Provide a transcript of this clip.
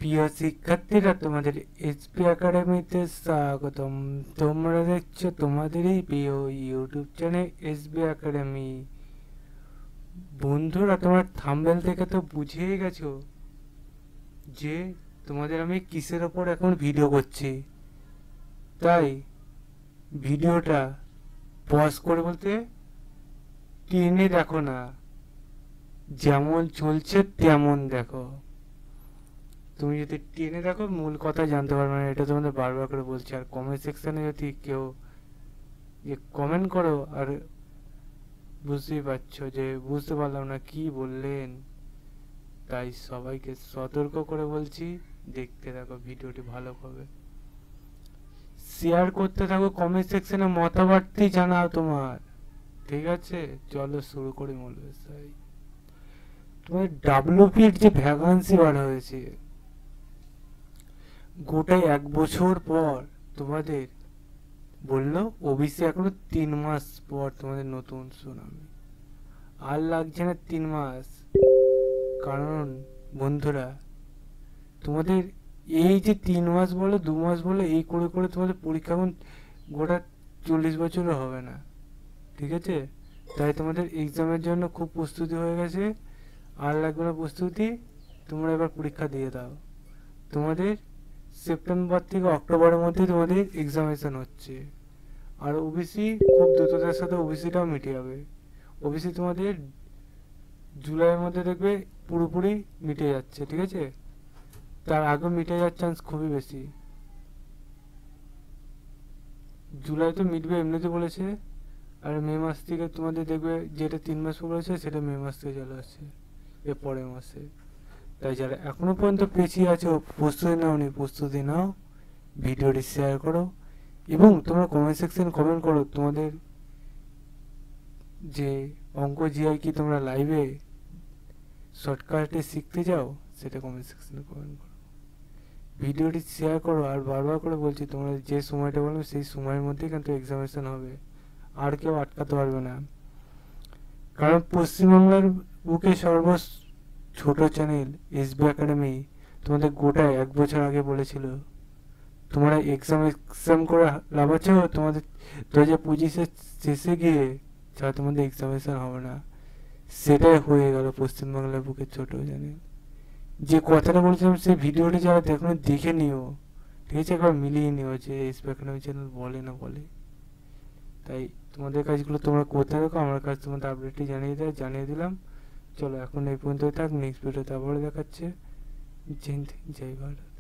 প্রিয় শিক্ষার্থীরা, তোমাদের এসপি একাডেমিতে স্বাগতম। তোমরা দেখছো তোমাদেরই প্রিয় ইউটিউব চ্যানেল এসবি একাডেমি। বন্ধুরা, তোমরা থাম্বনেল থেকে তো বুঝেই গেছো যে তোমাদের আমি কিসের ওপর এখন ভিডিও করছি। তাই ভিডিওটা পজ করে বলতে টেনে দেখো না, যেমন চলছে তেমন দেখো। তুমি যদি টেনে দেখো মূল কথা জানতে পারবে না, এটা তোমাদের বারবার করে বলছি। আর কমেন্ট সেকশনে যদি কেউ কমেন্ট করো আর বুঝতেই পারছো যে বুঝতে পারলাম না কি বললেন, তাই সবাইকে সতর্ক করে বলছি, দেখতে থাকো ভিডিওটি ভালোভাবে, শেয়ার করতে থাকো, কমেন্ট সেকশনে মতামতটি জানাও তোমার। ঠিক আছে, চলো শুরু করি মূল বিষয়। তোমার ডাব্লিউপির যে ভ্যাকান্সি বার হয়েছে, গোটাই 1 বছর পর তোমাদের বললো ওবিসি এখনো 3 মাস পর তোমাদের নতুন সুনামি। আর লাগছে না 3 মাস, কারণ বন্ধুরা তোমাদের এই যে 3 মাস বলো 2 মাস বলো এই করে করে তোমাদের পরীক্ষা এখন গোটা 40 বছরও হবে না। ঠিক আছে, তাই তোমাদের এক্সামের জন্য খুব প্রস্তুতি হয়ে গেছে, আর লাগবে না প্রস্তুতি, তোমরা এবার পরীক্ষা দিয়ে দাও। তোমাদের সেপ্টেম্বর থেকে অক্টোবরের মধ্যে তোমাদের এক্সামিনেশন হচ্ছে। আর ওবিসি খুব দ্রুততার সাথে ওবিসিটাও মিটে যাবে। ওবিসি তোমাদের জুলাইয়ের মধ্যে দেখবে পুরোপুরি মিটে যাচ্ছে। ঠিক আছে, তার আগে মিটে যাওয়ার চান্স খুবই বেশি। জুলাই তো মিটবে এমনিতে বলেছে, আর মে মাস থেকে তোমাদের দেখবে যেটা 3 মাস বলেছে সেটা মে মাস থেকে চলে আসছে এর পরের মাসে। তাই যারা এখনো পর্যন্ত পেছিয়ে আছো, প্রস্তুতি নাওনি, প্রস্তুতি নাও, ভিডিওটি শেয়ার করো এবং তোমরা কমেন্ট সেকশনে কমেন্ট করো তোমাদের যে অঙ্ক জিআই কি তোমরা লাইভে শর্টকাটে শিখতে চাও, সেটা কমেন্ট সেকশনে কমেন্ট করো, ভিডিওটি শেয়ার করো। আর বারবার করে বলছি, তোমরা যে সময়টা বলবে সেই সময়ের মধ্যেই কিন্তু এক্সামিনেশন হবে, আর কেউ আটকাতে পারবে না। কারণ পশ্চিমবাংলার বুকে ছোট চ্যানেল এসবি একাডেমি তোমাদের গোটা 1 বছর আগে বলেছিল তোমরা এক্সাম করে লাভ আছে, তোমাদের 2025-এর শেষে গিয়ে যা তোমাদের এক্সামিনেশন হবে না, সেটাই হয়ে গেল পশ্চিমবাংলার বুকে ছোট চ্যানেল। যে কথাটা বলছিলাম সেই ভিডিওটি যারা দেখো দেখে নিও, ঠিক আছে, একবার মিলিয়ে নিও যে এসবি একাডেমি চ্যানেল বলে না বলে। তাই তোমাদের কাজগুলো তোমরা করতে থাকো, আমার কাছে তোমাদের আপডেটটি জানিয়ে দিলাম। চলো এখন এই পর্যন্ত থাক, নেক্সট ভিডিওতে আবার দেখাচ্ছে। জয় হিন্দ, জয় ভারত।